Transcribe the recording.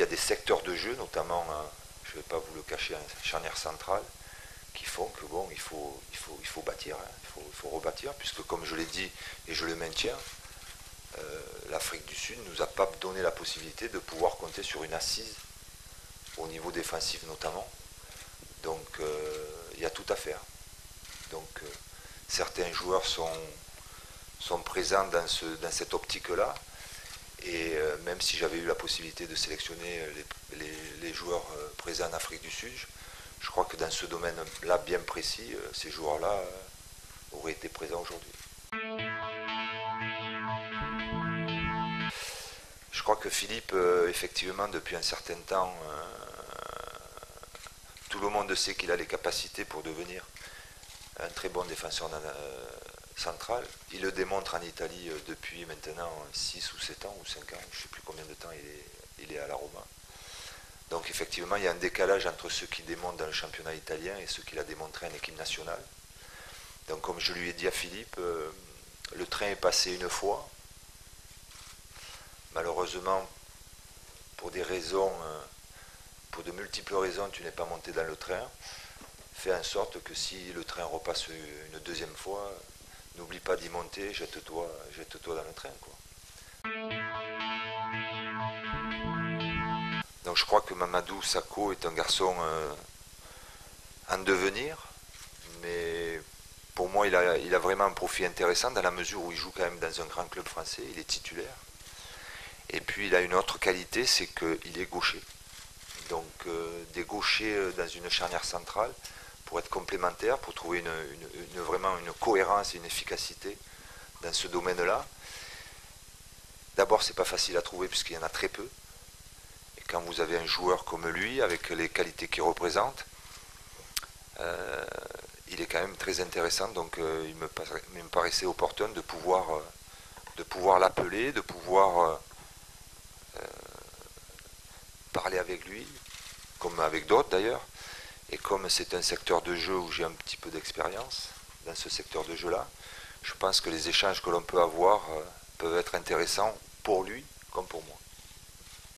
y a des secteurs de jeu, notamment, je ne vais pas vous le cacher, un charnière central, qui font que bon, il faut bâtir, hein, il faut rebâtir, puisque comme je l'ai dit et je le maintiens, l'Afrique du Sud ne nous a pas donné la possibilité de pouvoir compter sur une assise, au niveau défensif notamment. Donc il y a tout à faire. Donc certains joueurs sont présents dans cette optique-là. Et même si j'avais eu la possibilité de sélectionner les joueurs présents en Afrique du Sud, je crois que dans ce domaine-là bien précis, ces joueurs-là auraient été présents aujourd'hui. Je crois que Philippe, effectivement, depuis un certain temps, tout le monde sait qu'il a les capacités pour devenir un très bon défenseur central. Il le démontre en Italie depuis maintenant 6 ou 7 ans ou 5 ans, je ne sais plus combien de temps il est à la Roma. Donc effectivement, il y a un décalage entre ce qu'il démontre dans le championnat italien et ce qu'il a démontré en équipe nationale. Donc comme je lui ai dit à Philippe, le train est passé une fois. Malheureusement, pour des raisons, pour de multiples raisons, tu n'es pas monté dans le train. Fais en sorte que si le train repasse une deuxième fois, n'oublie pas d'y monter, jette-toi dans le train, quoi. Donc je crois que Mamadou Sakho est un garçon en devenir, mais pour moi il a vraiment un profil intéressant dans la mesure où il joue quand même dans un grand club français, il est titulaire. Et puis il a une autre qualité, c'est qu'il est gaucher. Donc des gauchers dans une charnière centrale, pour être complémentaires, pour trouver vraiment une cohérence et une efficacité dans ce domaine-là. D'abord, c'est pas facile à trouver puisqu'il y en a très peu. Et quand vous avez un joueur comme lui, avec les qualités qu'il représente, il est quand même très intéressant. Donc il me paraissait opportun de pouvoir l'appeler, de pouvoir parler avec lui, comme avec d'autres d'ailleurs. Et comme c'est un secteur de jeu où j'ai un petit peu d'expérience dans ce secteur de jeu-là, je pense que les échanges que l'on peut avoir peuvent être intéressants pour lui comme pour moi.